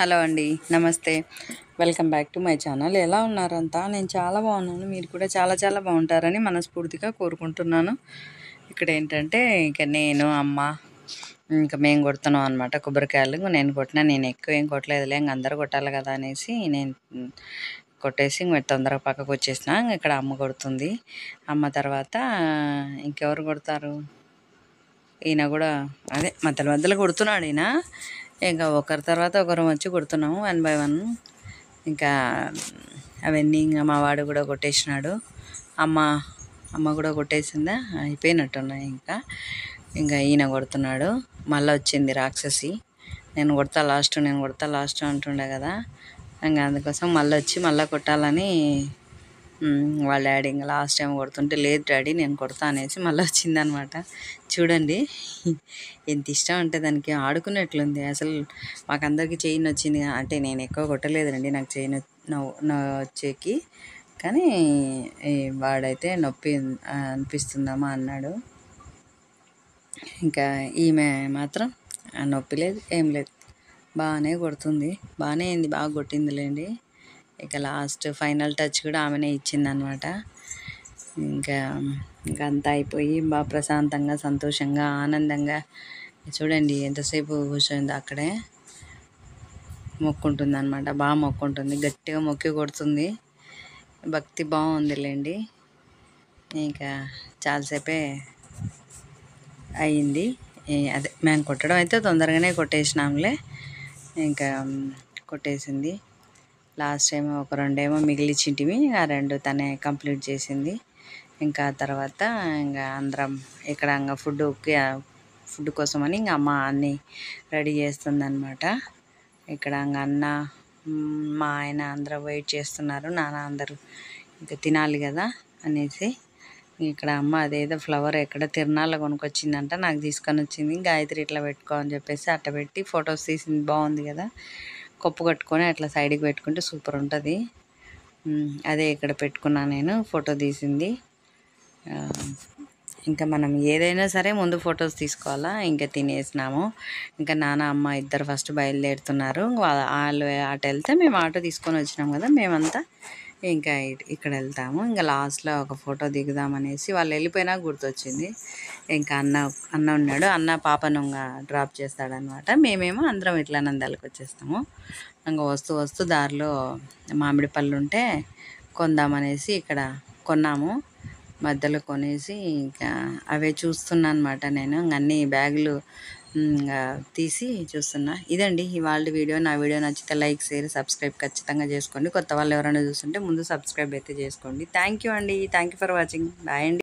Hello అండి, నమస్తే. Welcome back to my channel. ఎలా ఉన్నారంతా? నేను చాలా బాగున్నాను. మీరు కూడా చాలా చాలా బాగుంటారని మనస్ఫూర్తిగా కోరుకుంటున్నాను. ఇక్కడ ఏంటంటే ఇక నేను అమ్మ ఇంకా మేము కొడుతున్నాం అనమాట కొబ్బరికాయలు. నేను ఎక్కువ ఏం కొట్టలేదులే, ఇంక అందరూ కొట్టాలి కదా అనేసి నేను కొట్టేసి మీరు తొందరగా పక్కకు వచ్చేసిన. ఇక్కడ అమ్మ కొడుతుంది. అమ్మ తర్వాత ఇంకెవరు కొడతారు? ఈయన కూడా అదే మధ్యలో మధ్యలో కొడుతున్నాడు ఈయన. ఇంకా ఒకరి తర్వాత ఒకరు వచ్చి కొడుతున్నాము 1 by 1. ఇంకా అవన్నీ ఇంకా మా వాడు కూడా కొట్టేసినాడు. అమ్మ కూడా కొట్టేసిందా, అయిపోయినట్టున్నాయి. ఇంకా ఈయన కొడుతున్నాడు. మళ్ళీ వచ్చింది రాక్షసి. నేను కొడతా లాస్ట్ అంటుండే కదా, ఇంకా అందుకోసం మళ్ళీ కొట్టాలని వాళ్ళ డాడీ ఇంకా లాస్ట్ టైం కొడుతుంటే, లేదు డాడీ నేను కొడతా అనేసి మళ్ళీ వచ్చిందనమాట. చూడండి ఎంత ఇష్టం అంటే దానికి, ఆడుకున్నట్లుంది అసలు. మాకందరికి చైన్ వచ్చింది అంటే నేను ఎక్కువ కొట్టలేదండి, నాకు చైన్ వచ్చేకి. కానీ వాడైతే నొప్పి అనిపిస్తుందమ్మా అన్నాడు. ఇంకా ఈమె మాత్రం నొప్పి లేదు ఏం లేదు, బాగానే కొడుతుంది. బాగానే అయింది, బాగా కొట్టిందిలేండి. ఇక లాస్ట్ ఫైనల్ టచ్ కూడా ఆమెనే ఇచ్చిందనమాట. ఇంకా అంతా అయిపోయి బాగా ప్రశాంతంగా, సంతోషంగా, ఆనందంగా చూడండి ఎంతసేపు కూర్చోంది అక్కడే. మొక్కుంటుంది అనమాట, బాగా మొక్కుంటుంది, గట్టిగా మొక్కి కొడుతుంది. భక్తి బాగుందిలేండి. ఇంకా చాలాసేపే అయ్యింది. అదే మేము కొట్టడం అయితే తొందరగానే కొట్టేసినాంలే. ఇంకా కొట్టేసింది. లాస్ట్ ఏమో ఒక 2 ఏమో మిగిలిచ్చింటివి, ఆ 2 తనే కంప్లీట్ చేసింది. ఇంకా తర్వాత ఇంకా అందరం ఇక్కడ ఇంకా ఫుడ్ కోసమని ఇంకా అమ్మ అన్నీ రెడీ చేస్తుందన్నమాట. ఇక్కడ ఇంకా అన్న, మా ఆయన అందరూ వెయిట్ చేస్తున్నారు. నాన్న అందరూ ఇంకా తినాలి కదా అనేసి. ఇక్కడ అమ్మ అదేదో ఫ్లవర్ ఎక్కడ తిరునాళ్ళ కొనుక్కొచ్చిందంట, నాకు తీసుకొని వచ్చింది. గాయత్రి ఇట్లా పెట్టుకో అని చెప్పేసి అట్ట పెట్టి ఫొటోస్ తీసింది. బాగుంది కదా, కొప్పు కట్టుకొని అట్లా సైడ్కి పెట్టుకుంటే సూపర్ ఉంటుంది. అదే ఇక్కడ పెట్టుకున్నా నేను, ఫోటో తీసింది. ఇంకా మనం ఏదైనా సరే ముందు ఫొటోస్ తీసుకోవాలా. ఇంకా తినేసినాము. ఇంకా నాన్న అమ్మ ఇద్దరు ఫస్ట్ బయలుదేరుతున్నారు. వాళ్ళు అటు వెళ్తే మేము ఆటో తీసుకొని వచ్చినాం కదా, మేమంతా ఇంకా ఇక్కడ వెళ్తాము. ఇంకా లాస్ట్లో ఒక ఫోటో దిగుదామనేసి వాళ్ళు వెళ్ళిపోయినా గుర్తొచ్చింది. ఇంకా అన్న ఉన్నాడు, అన్న పాపను డ్రాప్ చేస్తాడనమాట. మేమేమో అందరం ఇట్లా నందాలకు వచ్చేస్తాము. ఇంకా వస్తూ దారిలో మామిడి పళ్ళు ఉంటే కొందామనేసి ఇక్కడ కొన్నాము. మధ్యలో కొనేసి ఇంకా అవే చూస్తున్నా అనమాట నేను. అన్ని బ్యాగులు తీసి చూస్తున్నా. ఇదండి ఇవాళ వీడియో. నా వీడియో నచ్చితే లైక్, షేర్, సబ్స్క్రైబ్ ఖచ్చితంగా చేసుకోండి. కొత్త వాళ్ళు ఎవరైనా చూస్తుంటే ముందు సబ్స్క్రైబ్ అయితే చేసుకోండి. థ్యాంక్ యూ అండి. Thank you for watching. Bye అండి.